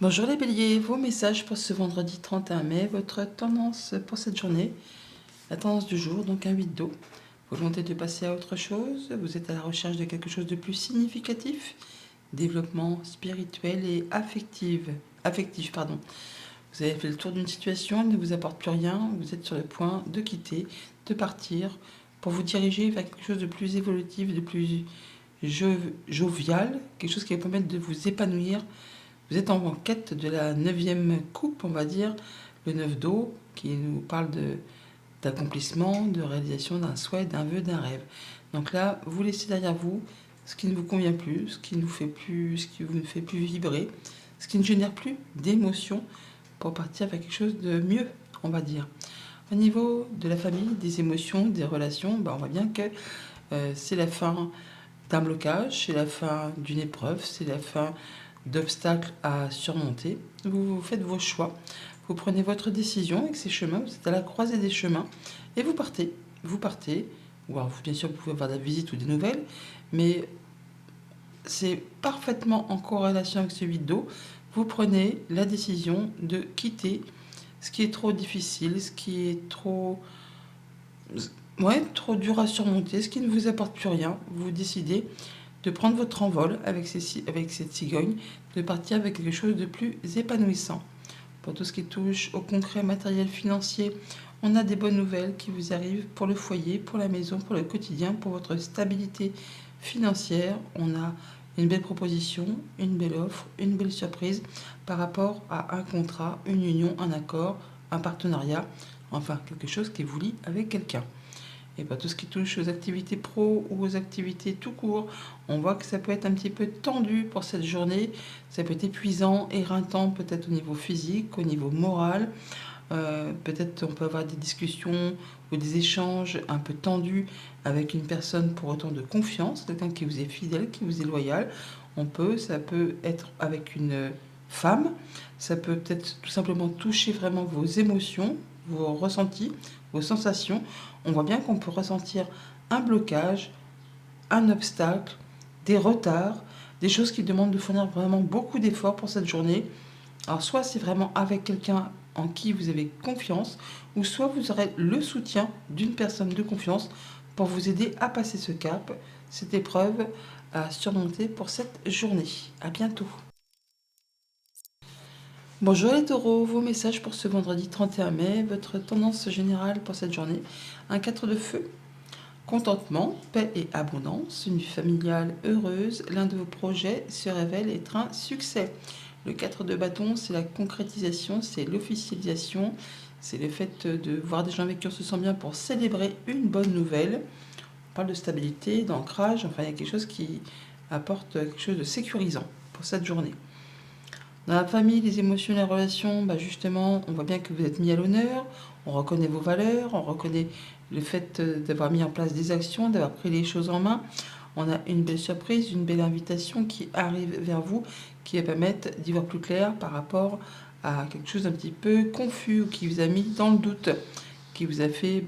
Bonjour les béliers, vos messages pour ce vendredi 31 mai, votre tendance pour cette journée, la tendance du jour, donc un 8 d'eau. Volonté de passer à autre chose, vous êtes à la recherche de quelque chose de plus significatif, développement spirituel et affectif. Vous avez fait le tour d'une situation, elle ne vous apporte plus rien, vous êtes sur le point de quitter, de partir, pour vous diriger vers quelque chose de plus évolutif, de plus jovial, quelque chose qui va vous permettre de vous épanouir. Vous êtes en quête de la 9e coupe, on va dire, le 9 d'eau, qui nous parle d'accomplissement, de réalisation d'un souhait, d'un vœu, d'un rêve. Donc là, vous laissez derrière vous ce qui ne vous convient plus, ce qui vous ne fait plus vibrer, ce qui ne génère plus d'émotions pour partir vers quelque chose de mieux, on va dire. Au niveau de la famille, des émotions, des relations, on voit bien que c'est la fin d'un blocage, c'est la fin d'une épreuve, c'est la fin d'obstacles à surmonter. Vous faites vos choix, vous prenez votre décision avec ces chemins, vous êtes à la croisée des chemins et vous partez. Vous partez, ou alors bien sûr vous pouvez avoir des visites ou des nouvelles, mais c'est parfaitement en corrélation avec ce 8 d'eau. Vous prenez la décision de quitter ce qui est trop difficile, ce qui est trop dur à surmonter, ce qui ne vous apporte plus rien. Vous décidez de prendre votre envol avec cette cigogne, de partir avec quelque chose de plus épanouissant. Pour tout ce qui touche au concret matériel financier, on a des bonnes nouvelles qui vous arrivent pour le foyer, pour la maison, pour le quotidien, pour votre stabilité financière. On a une belle proposition, une belle offre, une belle surprise par rapport à un contrat, une union, un accord, un partenariat, enfin quelque chose qui vous lie avec quelqu'un. Et tout ce qui touche aux activités pro ou aux activités tout court, on voit que ça peut être un petit peu tendu pour cette journée. Ça peut être épuisant, éreintant peut-être au niveau physique, au niveau moral. Peut-être on peut avoir des discussions ou des échanges un peu tendus avec une personne pour autant de confiance, quelqu'un qui vous est fidèle, qui vous est loyal. Ça peut être avec une femme, ça peut peut-être tout simplement toucher vraiment vos émotions, vos ressentis, vos sensations. On voit bien qu'on peut ressentir un blocage, un obstacle, des retards, des choses qui demandent de fournir vraiment beaucoup d'efforts pour cette journée. Alors soit c'est vraiment avec quelqu'un en qui vous avez confiance, ou soit vous aurez le soutien d'une personne de confiance pour vous aider à passer ce cap, cette épreuve à surmonter pour cette journée. À bientôt. Bonjour les taureaux, vos messages pour ce vendredi 31 mai, votre tendance générale pour cette journée, un 4 de feu. Contentement, paix et abondance, une vie familiale heureuse, l'un de vos projets se révèle être un succès. Le 4 de bâton, c'est la concrétisation, c'est l'officialisation, c'est le fait de voir des gens avec qui on se sent bien pour célébrer une bonne nouvelle. On parle de stabilité, d'ancrage, enfin il y a quelque chose qui apporte quelque chose de sécurisant pour cette journée. Dans la famille, les émotions, les relations, justement, on voit bien que vous êtes mis à l'honneur, on reconnaît vos valeurs, on reconnaît le fait d'avoir mis en place des actions, d'avoir pris les choses en main. On a une belle surprise, une belle invitation qui arrive vers vous, qui va permettre d'y voir plus clair par rapport à quelque chose d'un petit peu confus, ou qui vous a mis dans le doute, qui vous a fait,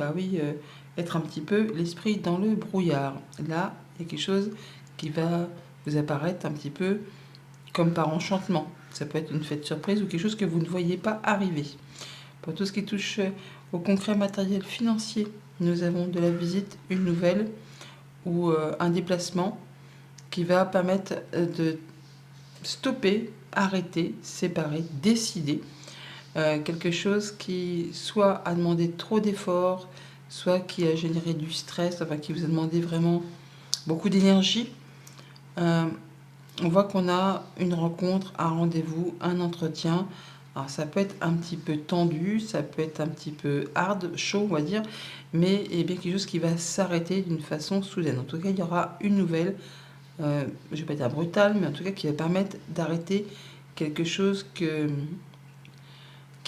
être un petit peu l'esprit dans le brouillard. Là, il y a quelque chose qui va vous apparaître un petit peu comme par enchantement. Ça peut être une fête surprise ou quelque chose que vous ne voyez pas arriver. Pour tout ce qui touche au concret matériel financier, nous avons de la visite, une nouvelle ou un déplacement qui va permettre de stopper, arrêter, séparer, décider quelque chose qui soit a demandé trop d'efforts, soit qui a généré du stress, enfin qui vous a demandé vraiment beaucoup d'énergie. On voit qu'on a une rencontre, un rendez-vous, un entretien. Alors ça peut être un petit peu tendu, ça peut être un petit peu hard, chaud on va dire, mais il y a bien quelque chose qui va s'arrêter d'une façon soudaine. En tout cas, il y aura une nouvelle, je ne vais pas dire brutale, mais en tout cas qui va permettre d'arrêter quelque chose qui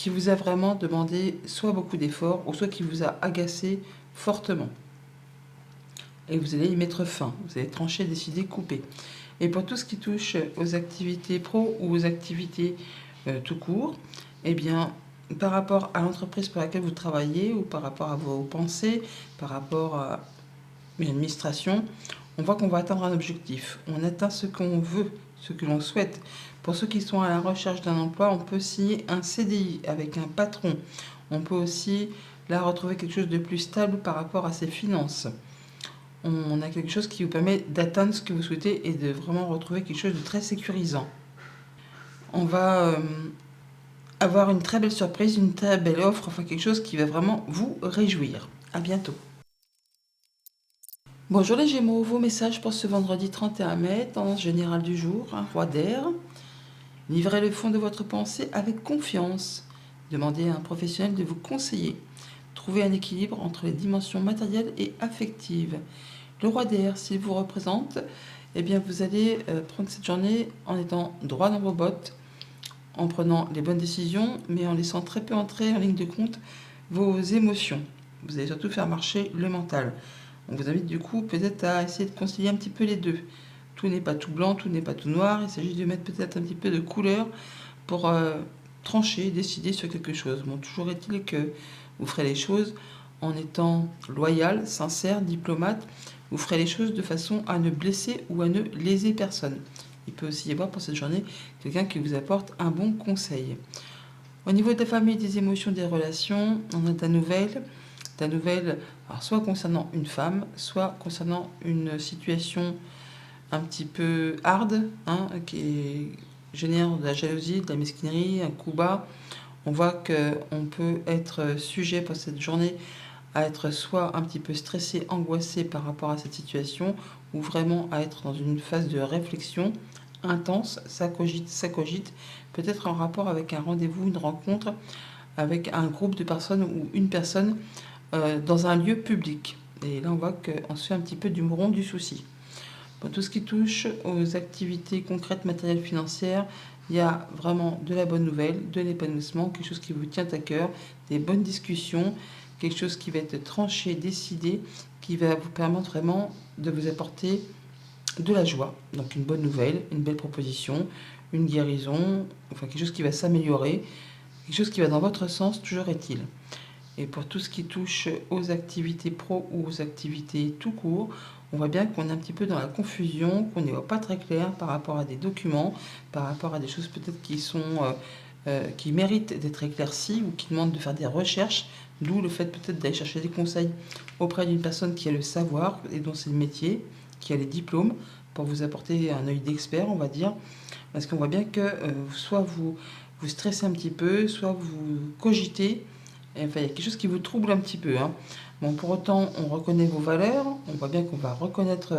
vous a vraiment demandé soit beaucoup d'efforts, ou soit qui vous a agacé fortement. Et vous allez y mettre fin, vous allez trancher, décider, couper. Et pour tout ce qui touche aux activités pro ou aux activités tout court, eh bien, par rapport à l'entreprise pour laquelle vous travaillez ou par rapport à vos pensées, par rapport à une administration, on voit qu'on va atteindre un objectif. On atteint ce qu'on veut ce que l'on souhaite. Pour ceux qui sont à la recherche d'un emploi, on peut signer un CDI avec un patron. On peut aussi là retrouver quelque chose de plus stable par rapport à ses finances. On a quelque chose qui vous permet d'atteindre ce que vous souhaitez et de vraiment retrouver quelque chose de très sécurisant. On va avoir une très belle surprise, une très belle offre, enfin quelque chose qui va vraiment vous réjouir. À bientôt. Bonjour les Gémeaux, vos messages pour ce vendredi 31 mai, tendance générale du jour, un roi d'air. Livrez le fond de votre pensée avec confiance. Demandez à un professionnel de vous conseiller. Trouvez un équilibre entre les dimensions matérielles et affectives. Le roi d'air, s'il vous représente, eh bien vous allez prendre cette journée en étant droit dans vos bottes, en prenant les bonnes décisions, mais en laissant très peu entrer en ligne de compte vos émotions. Vous allez surtout faire marcher le mental. On vous invite du coup peut-être à essayer de concilier un petit peu les deux. Tout n'est pas tout blanc, tout n'est pas tout noir. Il s'agit de mettre peut-être un petit peu de couleur pour trancher, décider sur quelque chose. Bon, toujours est-il que vous ferez les choses en étant loyal, sincère, diplomate. Vous ferez les choses de façon à ne blesser ou à ne léser personne. Il peut aussi y avoir pour cette journée quelqu'un qui vous apporte un bon conseil. Au niveau de la famille, des émotions, des relations, on a de la nouvelle. Alors soit concernant une femme, soit concernant une situation un petit peu hard, qui génère de la jalousie, de la mesquinerie, un coup bas. On voit qu'on peut être sujet pour cette journée à être soit un petit peu stressé, angoissé par rapport à cette situation, ou vraiment à être dans une phase de réflexion intense, ça cogite, peut-être en rapport avec un rendez-vous, une rencontre avec un groupe de personnes ou une personne dans un lieu public. Et là, on voit qu'on se fait un petit peu du mouron du souci. Pour tout ce qui touche aux activités concrètes, matérielles, financières, il y a vraiment de la bonne nouvelle, de l'épanouissement, quelque chose qui vous tient à cœur, des bonnes discussions, quelque chose qui va être tranché, décidé, qui va vous permettre vraiment de vous apporter de la joie. Donc une bonne nouvelle, une belle proposition, une guérison, enfin quelque chose qui va s'améliorer, quelque chose qui va dans votre sens, toujours est-il. Et pour tout ce qui touche aux activités pro ou aux activités tout court, on voit bien qu'on est un petit peu dans la confusion, qu'on n'y voit pas très clair par rapport à des documents, par rapport à des choses peut-être qui méritent d'être éclaircies ou qui demandent de faire des recherches, d'où le fait peut-être d'aller chercher des conseils auprès d'une personne qui a le savoir et dont c'est le métier, qui a les diplômes, pour vous apporter un œil d'expert, on va dire, parce qu'on voit bien que soit vous stressez un petit peu, soit vous cogitez. Enfin, il y a quelque chose qui vous trouble un petit peu. Bon, pour autant, on reconnaît vos valeurs. On voit bien qu'on va reconnaître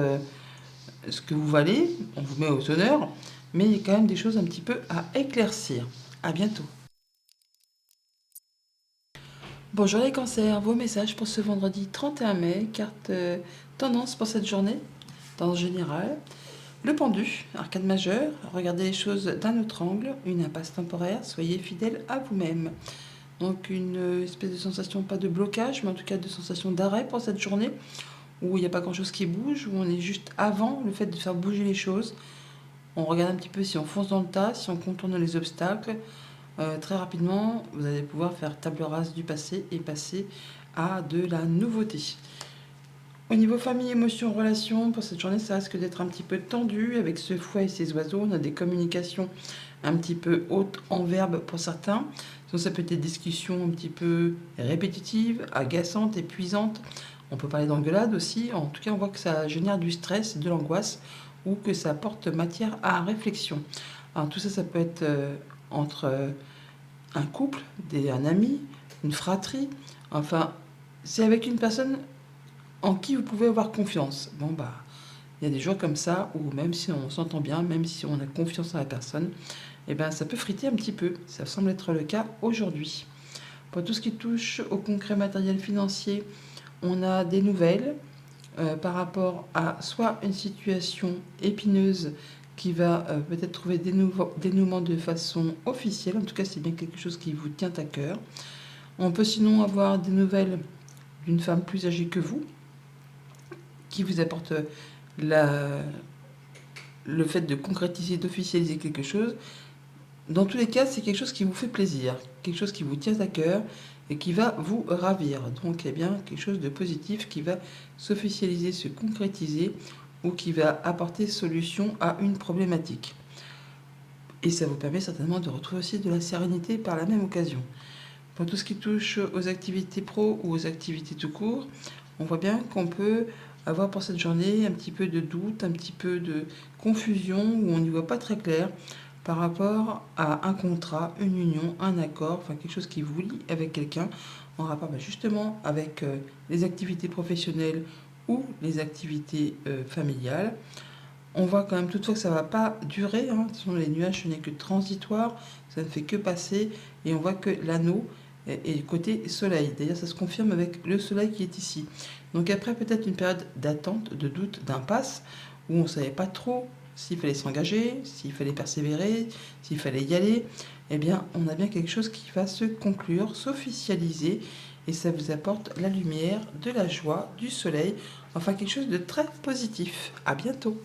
ce que vous valez. On vous met aux honneurs. Mais il y a quand même des choses un petit peu à éclaircir. À bientôt. Bonjour les cancers, vos messages pour ce vendredi 31 mai. Carte tendance pour cette journée, tendance générale. Le pendu, arcade majeur. Regardez les choses d'un autre angle. Une impasse temporaire. Soyez fidèle à vous-même. Donc une espèce de sensation, pas de blocage, mais en tout cas de sensation d'arrêt pour cette journée, où il n'y a pas grand-chose qui bouge, où on est juste avant le fait de faire bouger les choses. On regarde un petit peu si on fonce dans le tas, si on contourne les obstacles. Très rapidement, vous allez pouvoir faire table rase du passé et passer à de la nouveauté. Au niveau famille, émotions, relations, pour cette journée, ça risque d'être un petit peu tendu avec ce fouet et ces oiseaux. On a des communications un petit peu hautes en verbe pour certains. Donc ça peut être des discussions un petit peu répétitives, agaçantes, épuisantes. On peut parler d'engueulade aussi. En tout cas, on voit que ça génère du stress, de l'angoisse ou que ça apporte matière à réflexion. Alors tout ça, ça peut être entre un couple, un ami, une fratrie. Enfin, c'est avec une personne en qui vous pouvez avoir confiance. Bon, il y a des jours comme ça où même si on s'entend bien, même si on a confiance en la personne, eh ben, ça peut friter un petit peu. Ça semble être le cas aujourd'hui. Pour tout ce qui touche au concret matériel financier, on a des nouvelles par rapport à soit une situation épineuse qui va peut-être trouver dénouement de façon officielle. En tout cas, c'est bien quelque chose qui vous tient à cœur. On peut sinon avoir des nouvelles d'une femme plus âgée que vous, qui vous apporte le fait de concrétiser, d'officialiser quelque chose. Dans tous les cas, c'est quelque chose qui vous fait plaisir, quelque chose qui vous tient à cœur et qui va vous ravir. Donc, eh bien, quelque chose de positif qui va s'officialiser, se concrétiser ou qui va apporter solution à une problématique. Et ça vous permet certainement de retrouver aussi de la sérénité par la même occasion. Pour tout ce qui touche aux activités pro ou aux activités tout court, on voit bien qu'on peut avoir pour cette journée un petit peu de doute, un petit peu de confusion, où on n'y voit pas très clair par rapport à un contrat, une union, un accord, enfin quelque chose qui vous lie avec quelqu'un en rapport justement avec les activités professionnelles ou les activités familiales. On voit quand même toutefois que ça ne va pas durer, hein. Ce sont les nuages, ce n'est que transitoire, ça ne fait que passer, et on voit que l'anneau est côté soleil. D'ailleurs, ça se confirme avec le soleil qui est ici. Donc après, peut-être une période d'attente, de doute, d'impasse, où on ne savait pas trop s'il fallait s'engager, s'il fallait persévérer, s'il fallait y aller. Eh bien, on a bien quelque chose qui va se conclure, s'officialiser, et ça vous apporte la lumière, de la joie, du soleil, enfin quelque chose de très positif. À bientôt.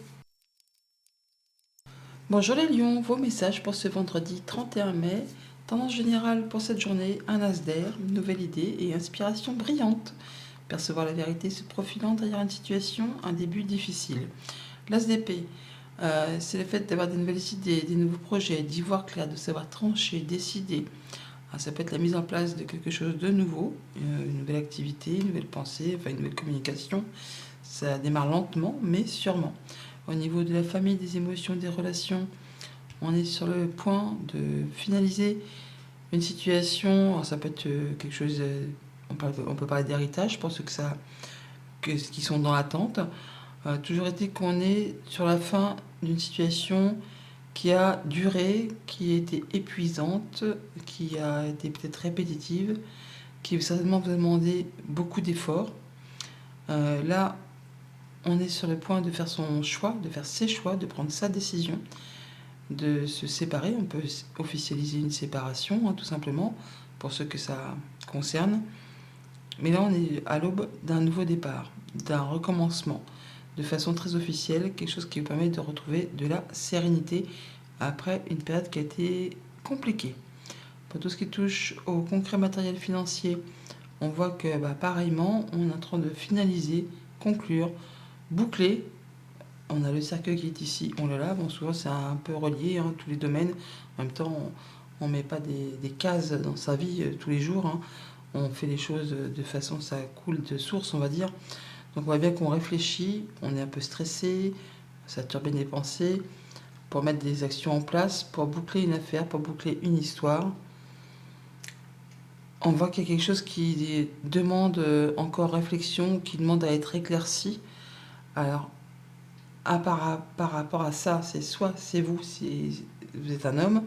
Bonjour les lions, vos messages pour ce vendredi 31 mai. Tendance générale pour cette journée, un as d'air, une nouvelle idée et inspiration brillante. Percevoir la vérité se profilant derrière une situation, un début difficile. L'as d'épée, c'est le fait d'avoir des nouvelles idées, des nouveaux projets, d'y voir clair, de savoir trancher, décider. Ça peut être la mise en place de quelque chose de nouveau, une nouvelle activité, une nouvelle pensée, enfin une nouvelle communication. Ça démarre lentement, mais sûrement. Au niveau de la famille, des émotions, des relations, on est sur le point de finaliser une situation. Alors ça peut être quelque chose, on peut parler d'héritage pour ceux qui sont dans l'attente. Toujours est qu'on est sur la fin d'une situation qui a duré, qui a été épuisante, qui a été peut-être répétitive, qui certainement vous a demandé beaucoup d'efforts. Là, on est sur le point de faire son choix, de faire ses choix, de prendre sa décision, de se séparer. On peut officialiser une séparation, hein, tout simplement, pour ceux que ça concerne. Mais là, on est à l'aube d'un nouveau départ, d'un recommencement, de façon très officielle, quelque chose qui vous permet de retrouver de la sérénité après une période qui a été compliquée. Pour tout ce qui touche au concret matériel financier, on voit que pareillement, on est en train de finaliser, conclure, boucler. On a le cercueil qui est ici, on le lave. Bon, souvent, c'est un peu relié, hein, tous les domaines. En même temps, on ne met pas des cases dans sa vie tous les jours, hein. On fait les choses de façon, ça coule de source, on va dire. Donc, on voit bien qu'on réfléchit, on est un peu stressé, ça turbine les pensées, pour mettre des actions en place, pour boucler une affaire, pour boucler une histoire. On voit qu'il y a quelque chose qui demande encore réflexion, qui demande à être éclairci. Alors, par rapport à ça, c'est soit c'est vous, si vous êtes un homme,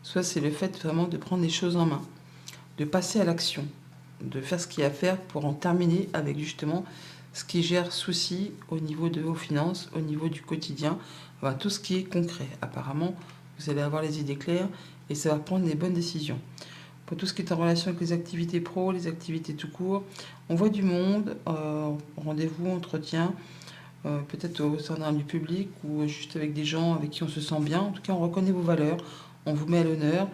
soit c'est le fait vraiment de prendre les choses en main, de passer à l'action, de faire ce qu'il y a à faire pour en terminer avec justement ce qui gère souci au niveau de vos finances, au niveau du quotidien, enfin, tout ce qui est concret. Apparemment, vous allez avoir les idées claires et savoir prendre les bonnes décisions. Pour tout ce qui est en relation avec les activités pro, les activités tout court, on voit du monde, rendez-vous, entretien, peut-être au sein du public ou juste avec des gens avec qui on se sent bien. En tout cas, on reconnaît vos valeurs, on vous met à l'honneur,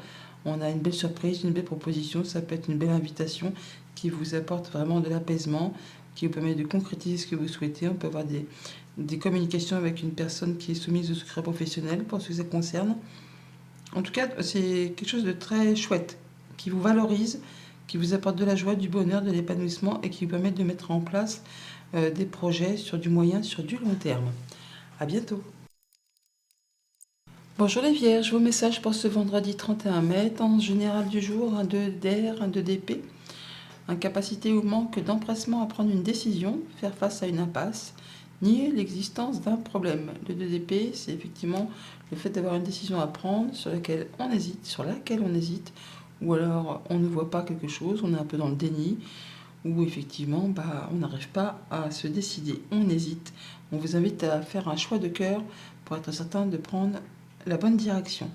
on a une belle surprise, une belle proposition, ça peut être une belle invitation qui vous apporte vraiment de l'apaisement, qui vous permet de concrétiser ce que vous souhaitez. On peut avoir des communications avec une personne qui est soumise au secret professionnel pour ce que ça concerne. En tout cas, c'est quelque chose de très chouette, qui vous valorise, qui vous apporte de la joie, du bonheur, de l'épanouissement et qui vous permet de mettre en place des projets sur du moyen, sur du long terme. À bientôt. Bonjour les Vierges, vos messages pour ce vendredi 31 mai, tendance générale du jour, un 2 d'air, un 2 d'épée, incapacité ou manque d'empressement à prendre une décision, faire face à une impasse, nier l'existence d'un problème. Le 2 d'épée, c'est effectivement le fait d'avoir une décision à prendre sur laquelle on hésite, ou alors on ne voit pas quelque chose, on est un peu dans le déni, ou effectivement on n'arrive pas à se décider, on hésite. On vous invite à faire un choix de cœur pour être certain de prendre la bonne direction.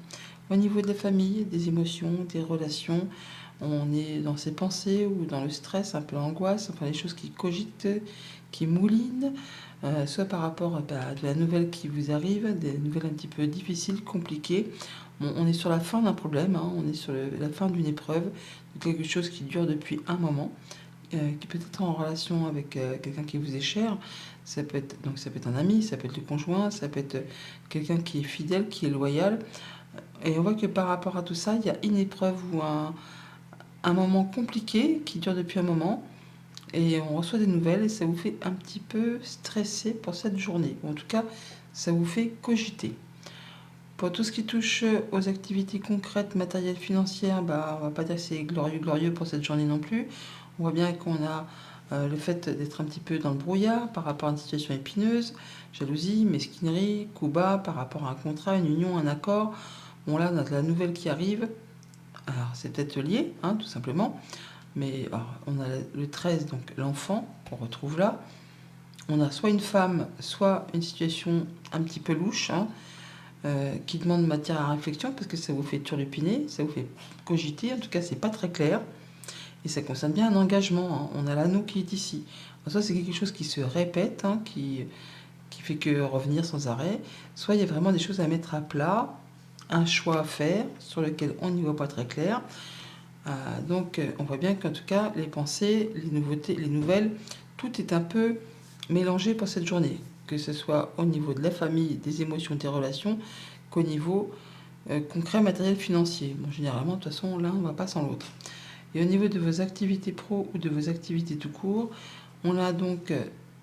Au niveau de la famille, des émotions, des relations, on est dans ses pensées ou dans le stress, un peu l'angoisse, enfin les choses qui cogitent, qui moulinent, soit par rapport à de la nouvelle qui vous arrive, des nouvelles un petit peu difficiles, compliquées. Bon, on est sur la fin d'un problème, hein, on est sur la fin d'une épreuve, de quelque chose qui dure depuis un moment, qui peut être en relation avec quelqu'un qui vous est cher. Ça peut être un ami, ça peut être le conjoint, ça peut être quelqu'un qui est fidèle, qui est loyal. Et on voit que par rapport à tout ça, il y a une épreuve ou un moment compliqué qui dure depuis un moment. Et on reçoit des nouvelles et ça vous fait un petit peu stresser pour cette journée. Ou en tout cas, ça vous fait cogiter. Pour tout ce qui touche aux activités concrètes, matérielles, financières, bah, on va pas dire que c'est glorieux pour cette journée non plus. On voit bien qu'on a le fait d'être un petit peu dans le brouillard par rapport à une situation épineuse, jalousie, mesquinerie, coup bas par rapport à un contrat, une union, un accord. Bon là, on a de la nouvelle qui arrive. Alors c'est peut-être lié, hein, tout simplement. Mais alors, on a le 13, donc l'enfant qu'on retrouve là. On a soit une femme, soit une situation un petit peu louche, hein, qui demande matière à réflexion parce que ça vous fait turlupiner, ça vous fait cogiter. En tout cas, c'est pas très clair. Et ça concerne bien un engagement, hein. On a l'anneau qui est ici. Alors, ça, c'est quelque chose qui se répète, hein, qui fait que revenir sans arrêt. Soit il y a vraiment des choses à mettre à plat, un choix à faire sur lequel on n'y voit pas très clair. Donc on voit bien qu'en tout cas, les pensées, les nouveautés, les nouvelles, tout est un peu mélangé pour cette journée. Que ce soit au niveau de la famille, des émotions, des relations, qu'au niveau concret, matériel, financier. Bon, généralement, de toute façon, l'un ne va pas sans l'autre. Et au niveau de vos activités pro ou de vos activités tout court, on a donc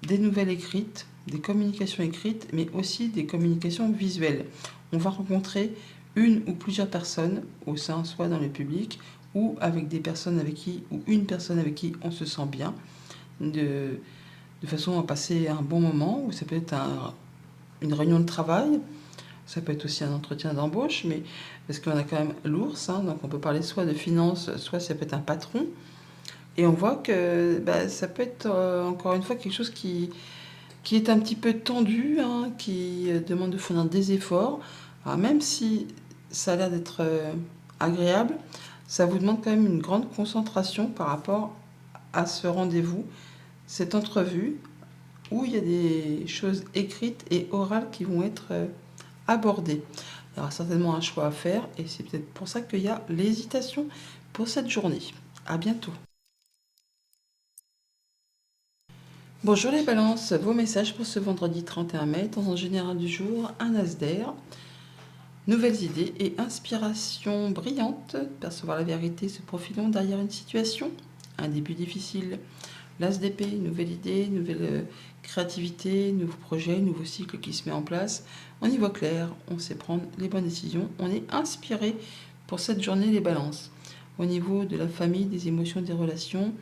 des nouvelles écrites, des communications écrites, mais aussi des communications visuelles. On va rencontrer une ou plusieurs personnes au sein, soit dans le public, ou avec des personnes avec qui, ou une personne avec qui on se sent bien, de façon à passer un bon moment, ou ça peut être une réunion de travail, ça peut être aussi un entretien d'embauche, mais parce qu'on a quand même l'ours, hein, donc on peut parler soit de finances, soit ça peut être un patron. Et on voit que bah, ça peut être encore une fois quelque chose qui est un petit peu tendu, hein, qui demande de fournir des efforts. Alors, même si ça a l'air d'être agréable, ça vous demande quand même une grande concentration par rapport à ce rendez-vous, cette entrevue, où il y a des choses écrites et orales qui vont être abordées. Il y aura certainement un choix à faire et c'est peut-être pour ça qu'il y a l'hésitation pour cette journée. À bientôt. Bonjour les balances, vos messages pour ce vendredi 31 mai, temps en général du jour, un as d'air, nouvelles idées et inspiration brillante, percevoir la vérité se profilant derrière une situation, un début difficile, l'as d'épée, nouvelle idée, nouvelle créativité, nouveau projet, nouveau cycle qui se met en place, on y voit clair, on sait prendre les bonnes décisions, on est inspiré pour cette journée les balances. Au niveau de la famille, des émotions, des relations,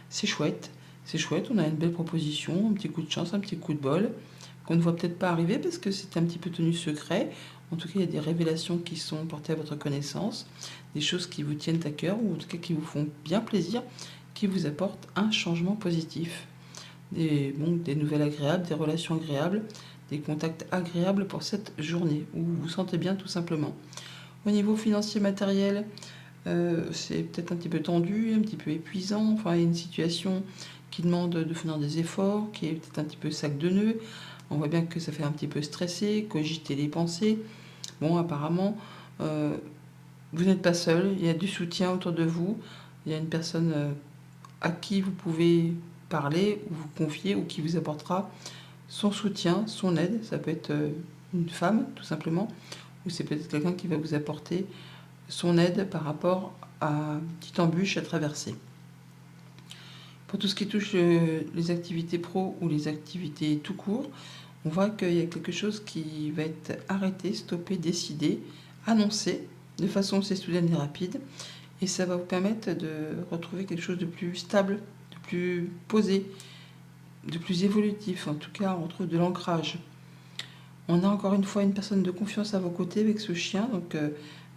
c'est chouette. C'est chouette, on a une belle proposition, un petit coup de chance, un petit coup de bol, qu'on ne voit peut-être pas arriver parce que c'est un petit peu tenu secret. En tout cas, il y a des révélations qui sont portées à votre connaissance, des choses qui vous tiennent à cœur ou en tout cas qui vous font bien plaisir, qui vous apportent un changement positif. Des nouvelles agréables, des relations agréables, des contacts agréables pour cette journée où vous vous sentez bien tout simplement. Au niveau financier matériel, c'est peut-être un petit peu tendu, un petit peu épuisant. Enfin, il y a une situation qui demande de fournir des efforts, qui est peut-être un petit peu sac de nœuds. On voit bien que ça fait un petit peu stresser, cogiter les pensées. Bon, apparemment, vous n'êtes pas seul, il y a du soutien autour de vous. Il y a une personne à qui vous pouvez parler ou vous confier ou qui vous apportera son soutien, son aide. Ça peut être une femme, tout simplement, ou c'est peut-être quelqu'un qui va vous apporter son aide par rapport à une petite embûche à traverser. Pour tout ce qui touche les activités pro ou les activités tout court, on voit qu'il y a quelque chose qui va être arrêté, stoppé, décidé, annoncé de façon assez soudaine et rapide. Et ça va vous permettre de retrouver quelque chose de plus stable, de plus posé, de plus évolutif. En tout cas, on retrouve de l'ancrage. On a encore une fois une personne de confiance à vos côtés avec ce chien, donc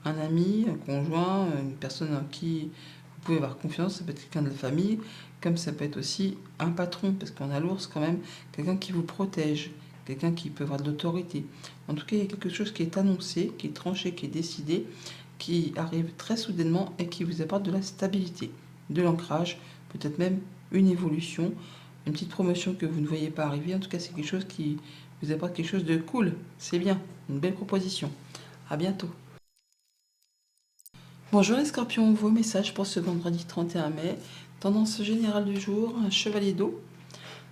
un ami, un conjoint, une personne en qui vous pouvez avoir confiance, ça peut être quelqu'un de la famille, comme ça peut être aussi un patron, parce qu'on a l'ours quand même, quelqu'un qui vous protège, quelqu'un qui peut avoir de l'autorité. En tout cas, il y a quelque chose qui est annoncé, qui est tranché, qui est décidé, qui arrive très soudainement et qui vous apporte de la stabilité, de l'ancrage, peut-être même une évolution, une petite promotion que vous ne voyez pas arriver. En tout cas, c'est quelque chose qui vous apporte quelque chose de cool. C'est bien, une belle proposition. À bientôt. Bonjour les scorpions, vos messages pour ce vendredi 31 mai. Tendance générale du jour, un chevalier d'eau.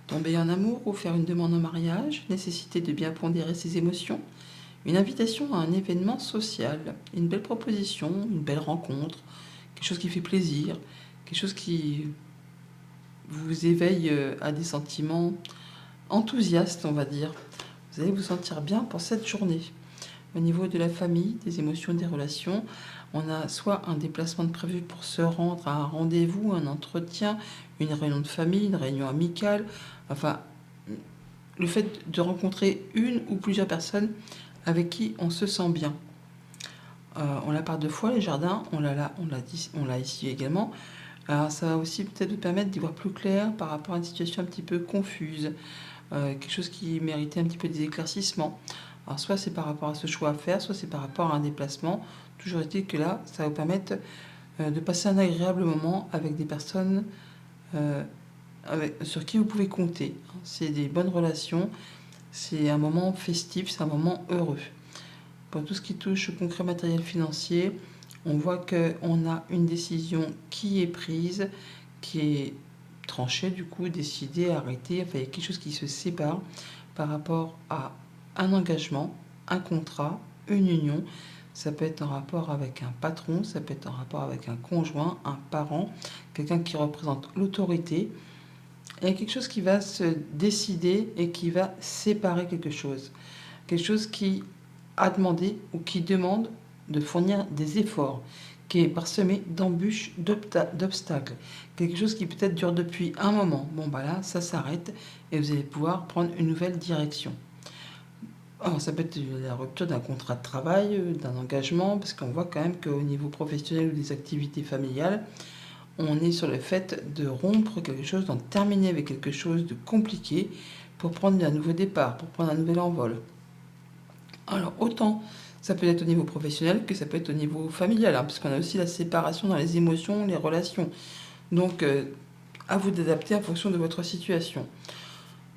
Tomber en amour ou faire une demande en mariage, nécessité de bien pondérer ses émotions. une invitation à un événement social, une belle proposition, une belle rencontre, quelque chose qui fait plaisir, quelque chose qui vous éveille à des sentiments enthousiastes, on va dire. Vous allez vous sentir bien pour cette journée. Au niveau de la famille, des émotions, des relations, on a soit un déplacement de prévu pour se rendre à un rendez-vous, un entretien, une réunion de famille, une réunion amicale. Enfin, le fait de rencontrer une ou plusieurs personnes avec qui on se sent bien. On l'a par deux fois, les jardins, on l'a là, on l'a ici également. Alors, ça va aussi peut-être vous permettre d'y voir plus clair par rapport à une situation un petit peu confuse, quelque chose qui méritait un petit peu des éclaircissements. Alors, soit c'est par rapport à ce choix à faire, soit c'est par rapport à un déplacement. Toujours est-il que là, ça va vous permettre de passer un agréable moment avec des personnes euh, sur qui vous pouvez compter. C'est des bonnes relations, c'est un moment festif, c'est un moment heureux. Pour tout ce qui touche au concret matériel financier, on voit qu'on a une décision qui est prise, qui est tranchée, du coup, décidée, arrêtée. Enfin, il y a quelque chose qui se sépare par rapport à un engagement, un contrat, une union. Ça peut être en rapport avec un patron, ça peut être en rapport avec un conjoint, un parent, quelqu'un qui représente l'autorité. Il y a quelque chose qui va se décider et qui va séparer quelque chose. Quelque chose qui a demandé ou qui demande de fournir des efforts, qui est parsemé d'embûches, d'obstacles. Quelque chose qui peut-être dure depuis un moment. Bon, bah là, ça s'arrête et vous allez pouvoir prendre une nouvelle direction. Alors, ça peut être la rupture d'un contrat de travail, d'un engagement, parce qu'on voit quand même qu'au niveau professionnel ou des activités familiales, on est sur le fait de rompre quelque chose, d'en terminer avec quelque chose de compliqué pour prendre un nouveau départ, pour prendre un nouvel envol. Alors, autant ça peut être au niveau professionnel que ça peut être au niveau familial, hein, parce qu'on a aussi la séparation dans les émotions, les relations. Donc, à vous d'adapter en fonction de votre situation.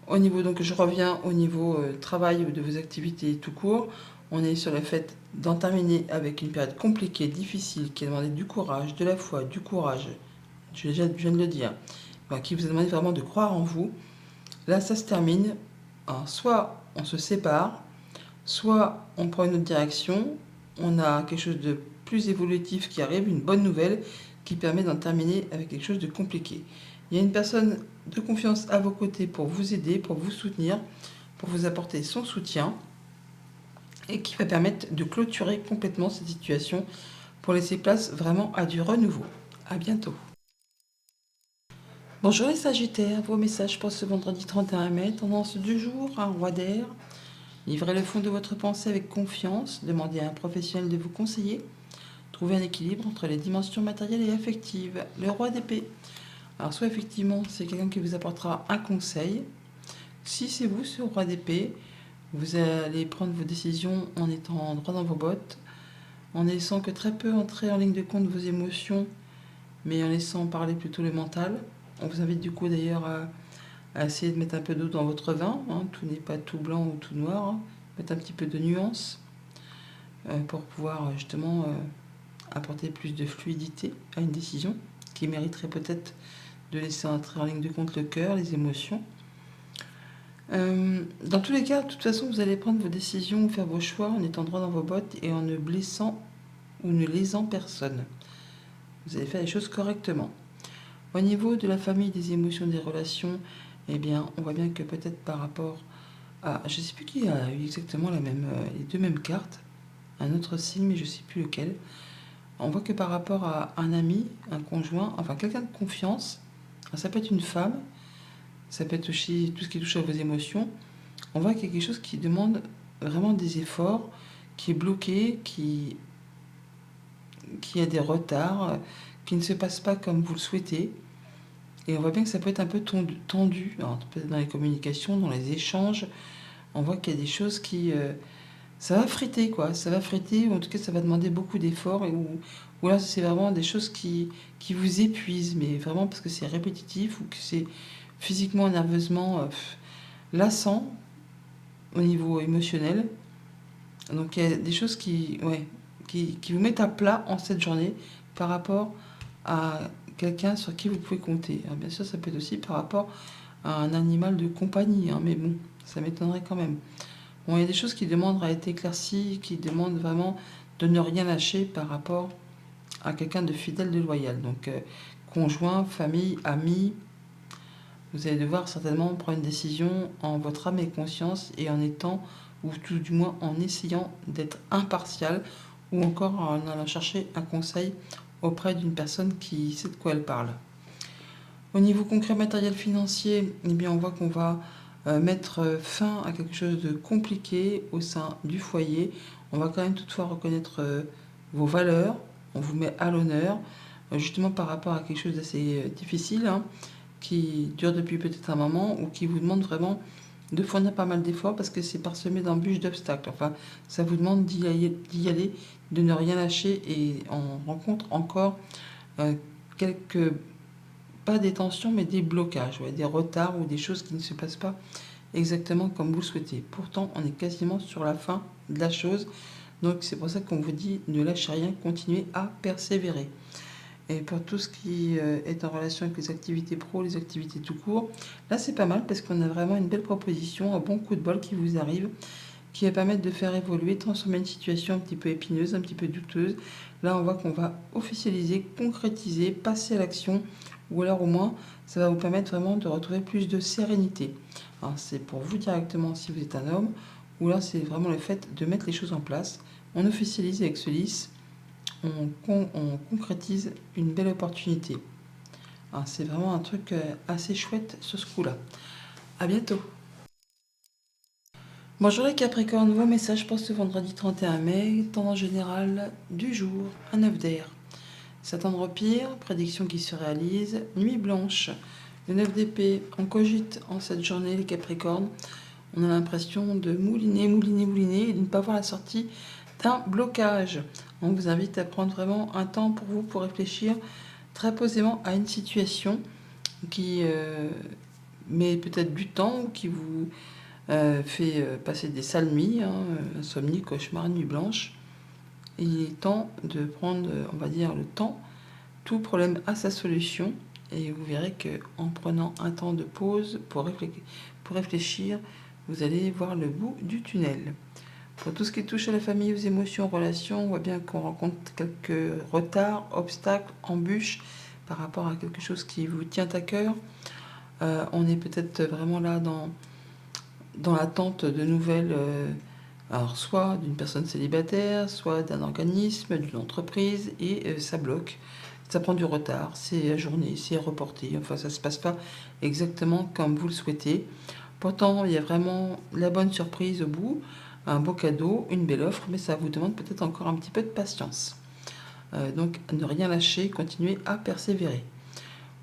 Au niveau, donc, je reviens au niveau travail de vos activités tout court. On est sur le fait d'en terminer avec une période compliquée, difficile, qui a demandé du courage, de la foi, du courage. Je viens de le dire. Enfin, qui vous a demandé vraiment de croire en vous. Là, ça se termine. Alors, soit on se sépare, soit on prend une autre direction, on a quelque chose de plus évolutif qui arrive, une bonne nouvelle qui permet d'en terminer avec quelque chose de compliqué. Il y a une personne de confiance à vos côtés pour vous aider, pour vous soutenir, pour vous apporter son soutien et qui va permettre de clôturer complètement cette situation pour laisser place vraiment à du renouveau. À bientôt. Bonjour les Sagittaires, vos messages pour ce vendredi 31 mai, tendance du jour, un roi d'air. Livrez le fond de votre pensée avec confiance, demandez à un professionnel de vous conseiller. Trouvez un équilibre entre les dimensions matérielles et affectives. Le roi d'épée. Alors soit effectivement c'est quelqu'un qui vous apportera un conseil. Si c'est vous ce roi d'épée, vous allez prendre vos décisions en étant droit dans vos bottes, en ne laissant que très peu entrer en ligne de compte vos émotions, mais en laissant parler plutôt le mental. On vous invite du coup d'ailleurs à essayer de mettre un peu d'eau dans votre vin, hein. Tout n'est pas tout blanc ou tout noir, hein. Mettre un petit peu de nuance pour pouvoir justement apporter plus de fluidité à une décision qui mériterait peut-être de laisser entrer en ligne de compte le cœur, les émotions. Dans tous les cas, de toute façon, vous allez prendre vos décisions ou faire vos choix en étant droit dans vos bottes et en ne blessant ou ne lésant personne. Vous allez faire les choses correctement. Au niveau de la famille, des émotions, des relations, eh bien, on voit bien que peut-être par rapport à... Je ne sais plus qui a eu exactement les deux mêmes cartes, un autre signe, mais je ne sais plus lequel. On voit que par rapport à un ami, un conjoint, enfin quelqu'un de confiance, ça peut être une femme, ça peut être aussi tout ce qui touche à vos émotions, on voit qu'il y a quelque chose qui demande vraiment des efforts, qui est bloqué, qui a des retards, qui ne se passe pas comme vous le souhaitez. Et on voit bien que ça peut être un peu tendu, alors, peut-être dans les communications, dans les échanges. On voit qu'il y a des choses qui... ça va friter, quoi. Ça va friter, ou en tout cas, ça va demander beaucoup d'efforts. Ou là, c'est vraiment des choses qui vous épuisent, mais vraiment parce que c'est répétitif ou que c'est physiquement, nerveusement lassant au niveau émotionnel. Donc, il y a des choses qui vous mettent à plat en cette journée par rapport à quelqu'un sur qui vous pouvez compter. Alors, bien sûr, ça peut être aussi par rapport à un animal de compagnie, hein, mais bon, ça m'étonnerait quand même. Bon, il y a des choses qui demandent à être éclaircies, qui demandent vraiment de ne rien lâcher par rapport à quelqu'un de fidèle, de loyal. Donc, conjoint, famille, amis, vous allez devoir certainement prendre une décision en votre âme et conscience et en étant, ou tout du moins en essayant d'être impartial, ou encore en allant chercher un conseil auprès d'une personne qui sait de quoi elle parle. Au niveau concret matériel financier, eh bien, on voit qu'on va mettre fin à quelque chose de compliqué au sein du foyer. On va quand même toutefois reconnaître vos valeurs, on vous met à l'honneur, justement par rapport à quelque chose d'assez difficile, hein, qui dure depuis peut-être un moment ou qui vous demande vraiment de fournir pas mal d'efforts parce que c'est parsemé d'embûches, d'obstacles. Enfin, ça vous demande d'y aller, de ne rien lâcher et on rencontre encore euh, quelques, pas des tensions, mais des blocages, ouais, des retards ou des choses qui ne se passent pas exactement comme vous le souhaitez. Pourtant, on est quasiment sur la fin de la chose. Donc, c'est pour ça qu'on vous dit ne lâchez rien, continuez à persévérer. Et pour tout ce qui est en relation avec les activités pro, les activités tout court, là c'est pas mal parce qu'on a vraiment une belle proposition, un bon coup de bol qui vous arrive, qui va permettre de faire évoluer, transformer une situation un petit peu épineuse, un petit peu douteuse. Là on voit qu'on va officialiser, concrétiser, passer à l'action, ou alors au moins ça va vous permettre vraiment de retrouver plus de sérénité. Alors c'est pour vous directement si vous êtes un homme, ou là c'est vraiment le fait de mettre les choses en place. On officialise avec ce lys, on concrétise une belle opportunité. Alors, c'est vraiment un truc assez chouette sur ce coup-là. À bientôt. Bonjour les Capricornes, vos messages pour ce vendredi 31 mai, tendance générale du jour, un œuf d'air. Satan de repire, prédiction qui se réalise, nuit blanche, le 9 d'épée, on cogite en cette journée les Capricornes. On a l'impression de mouliner, mouliner, mouliner et de ne pas voir la sortie d'un blocage. On vous invite à prendre vraiment un temps pour vous, pour réfléchir très posément à une situation qui met peut-être du temps ou qui vous fait passer des sales nuits, hein, insomnie, cauchemar, nuit blanche. Il est temps de prendre, on va dire, le temps. Tout problème a sa solution et vous verrez qu'en prenant un temps de pause pour réfléchir, vous allez voir le bout du tunnel. Pour tout ce qui touche à la famille, aux émotions, aux relations, on voit bien qu'on rencontre quelques retards, obstacles, embûches par rapport à quelque chose qui vous tient à cœur. On est peut-être vraiment là dans l'attente de nouvelles, alors soit d'une personne célibataire, soit d'un organisme, d'une entreprise, et ça bloque. Ça prend du retard, c'est ajourné, c'est reporté, enfin ça ne se passe pas exactement comme vous le souhaitez. Pourtant, il y a vraiment la bonne surprise au bout, un beau cadeau, une belle offre, mais ça vous demande peut-être encore un petit peu de patience. Donc ne rien lâcher, continuez à persévérer.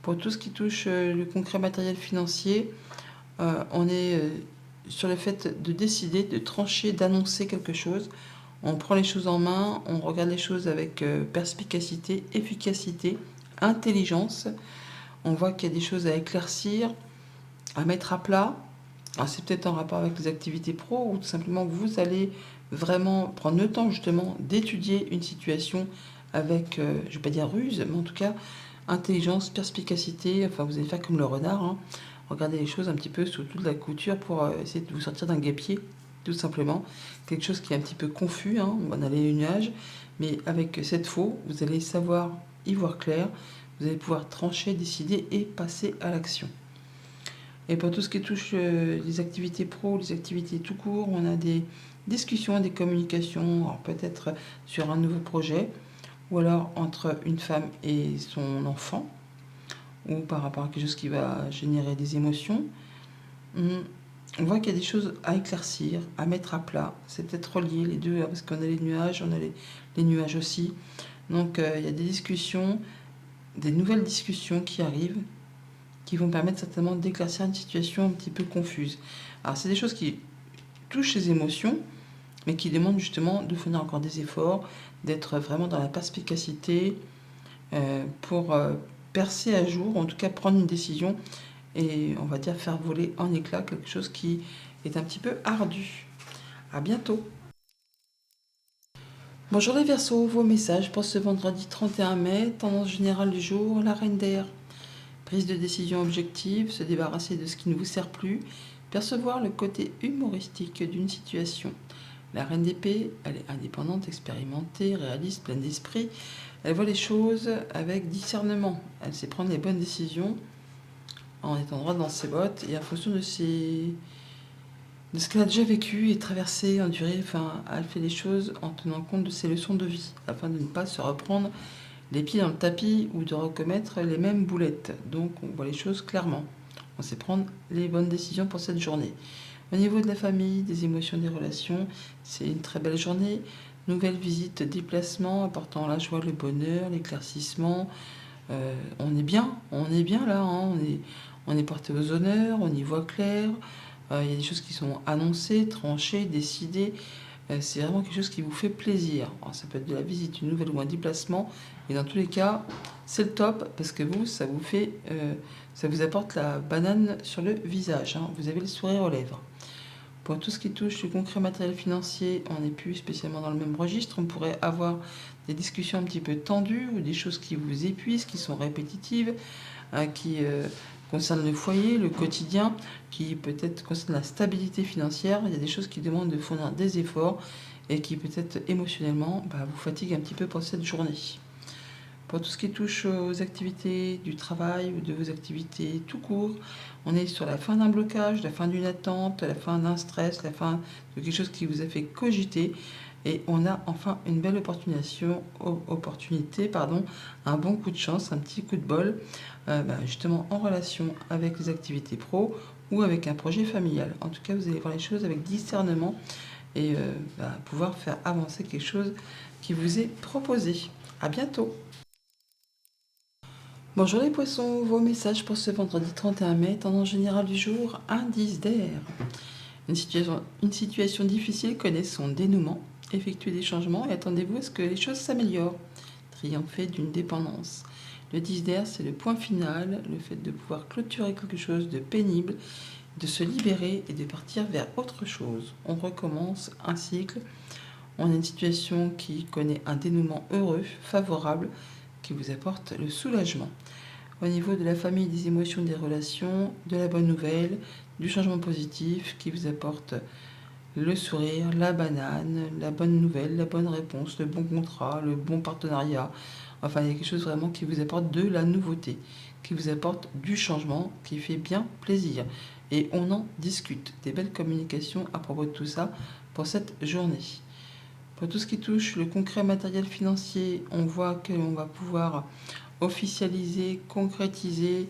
Pour tout ce qui touche le concret matériel financier, on est sur le fait de décider, de trancher, d'annoncer quelque chose. On prend les choses en main, on regarde les choses avec perspicacité, efficacité, intelligence. On voit qu'il y a des choses à éclaircir, à mettre à plat. Alors c'est peut-être en rapport avec les activités pro ou tout simplement vous allez vraiment prendre le temps justement d'étudier une situation avec, je ne vais pas dire ruse, mais en tout cas intelligence, perspicacité. Enfin vous allez faire comme le renard, hein. Regardez les choses un petit peu sous toute la couture pour essayer de vous sortir d'un guêpier, tout simplement. Quelque chose qui est un petit peu confus, hein. On va en aller les nuages, mais avec cette faux, vous allez savoir y voir clair, vous allez pouvoir trancher, décider et passer à l'action. Et pour tout ce qui touche les activités pro, les activités tout court, on a des discussions, des communications, peut-être sur un nouveau projet, ou alors entre une femme et son enfant, ou par rapport à quelque chose qui va générer des émotions. On voit qu'il y a des choses à éclaircir, à mettre à plat. C'est peut-être relié les deux, hein, parce qu'on a les nuages, on a les nuages aussi. Donc il y a des discussions, des nouvelles discussions qui arrivent, qui vont permettre certainement d'éclaircir une situation un petit peu confuse. Alors c'est des choses qui touchent les émotions, mais qui demandent justement de fournir encore des efforts, d'être vraiment dans la perspicacité pour percer à jour, en tout cas prendre une décision et on va dire faire voler en éclats quelque chose qui est un petit peu ardu. À bientôt. Bonjour les Verseaux, vos messages pour ce vendredi 31 mai, tendance générale du jour, la reine d'air. Prise de décision objective, se débarrasser de ce qui ne vous sert plus, percevoir le côté humoristique d'une situation. La reine d'épée, elle est indépendante, expérimentée, réaliste, pleine d'esprit. Elle voit les choses avec discernement. Elle sait prendre les bonnes décisions en étant droite dans ses bottes et en fonction de ce qu'elle a déjà vécu et traversé, enduré. Enfin, elle fait les choses en tenant compte de ses leçons de vie afin de ne pas se reprendre les pieds dans le tapis ou de recommettre les mêmes boulettes. Donc, on voit les choses clairement. On sait prendre les bonnes décisions pour cette journée. Au niveau de la famille, des émotions, des relations, c'est une très belle journée. Nouvelle visite, déplacement, apportant la joie, le bonheur, l'éclaircissement. On est bien là, hein, on est porté aux honneurs, on y voit clair. Il y a des choses qui sont annoncées, tranchées, décidées. C'est vraiment quelque chose qui vous fait plaisir. Alors, ça peut être de la visite, une nouvelle ou un déplacement. Et dans tous les cas, c'est le top parce que vous, ça vous apporte la banane sur le visage, hein. Vous avez le sourire aux lèvres. Pour tout ce qui touche le concret matériel financier, on n'est plus spécialement dans le même registre. On pourrait avoir des discussions un petit peu tendues ou des choses qui vous épuisent, qui sont répétitives, qui concernent le foyer, le quotidien, qui peut-être concernent la stabilité financière. Il y a des choses qui demandent de fournir des efforts et qui peut-être émotionnellement vous fatiguent un petit peu pour cette journée. Pour tout ce qui touche aux activités du travail ou de vos activités tout court, on est sur la fin d'un blocage, la fin d'une attente, la fin d'un stress, la fin de quelque chose qui vous a fait cogiter. Et on a enfin une belle opportunité, un bon coup de chance, un petit coup de bol, justement en relation avec les activités pro ou avec un projet familial. En tout cas, vous allez voir les choses avec discernement et pouvoir faire avancer quelque chose qui vous est proposé. À bientôt! Bonjour les poissons, vos messages pour ce vendredi 31 mai, tendance générale du jour, indice d'air. Une situation difficile connaît son dénouement. Effectuez des changements et attendez-vous à ce que les choses s'améliorent. Triompher d'une dépendance. Le 10 d'air, c'est le point final, le fait de pouvoir clôturer quelque chose de pénible, de se libérer et de partir vers autre chose. On recommence un cycle. On a une situation qui connaît un dénouement heureux, favorable, qui vous apporte le soulagement. Au niveau de la famille, des émotions, des relations, de la bonne nouvelle, du changement positif qui vous apporte le sourire, la banane, la bonne nouvelle, la bonne réponse, le bon contrat, le bon partenariat. Enfin, il y a quelque chose vraiment qui vous apporte de la nouveauté, qui vous apporte du changement, qui fait bien plaisir. Et on en discute. Des belles communications à propos de tout ça pour cette journée. Pour tout ce qui touche le concret matériel financier, on voit qu'on va pouvoir officialiser, concrétiser,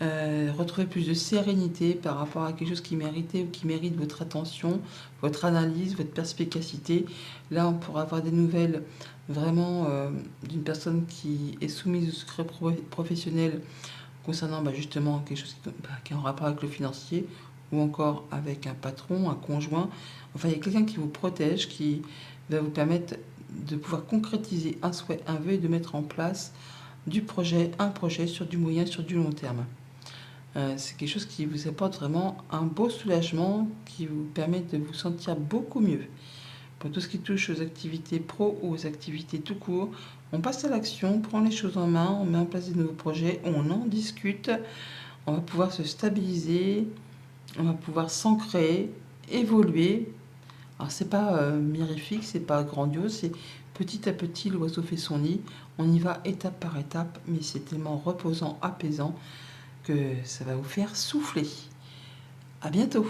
retrouver plus de sérénité par rapport à quelque chose qui méritait ou qui mérite votre attention, votre analyse, votre perspicacité. Là, on pourra avoir des nouvelles vraiment d'une personne qui est soumise au secret professionnel concernant justement quelque chose qui est en rapport avec le financier ou encore avec un patron, un conjoint. Enfin, il y a quelqu'un qui vous protège, qui va vous permettre de pouvoir concrétiser un souhait, un vœu et de mettre en place un projet sur du moyen, sur du long terme. C'est quelque chose qui vous apporte vraiment un beau soulagement, qui vous permet de vous sentir beaucoup mieux. Pour tout ce qui touche aux activités pro ou aux activités tout court, on passe à l'action, on prend les choses en main, on met en place des nouveaux projets, on en discute, on va pouvoir se stabiliser, on va pouvoir s'ancrer, évoluer. Alors c'est pas mirifique, c'est pas grandiose, c'est petit à petit l'oiseau fait son nid. On y va étape par étape, mais c'est tellement reposant, apaisant que ça va vous faire souffler. À bientôt!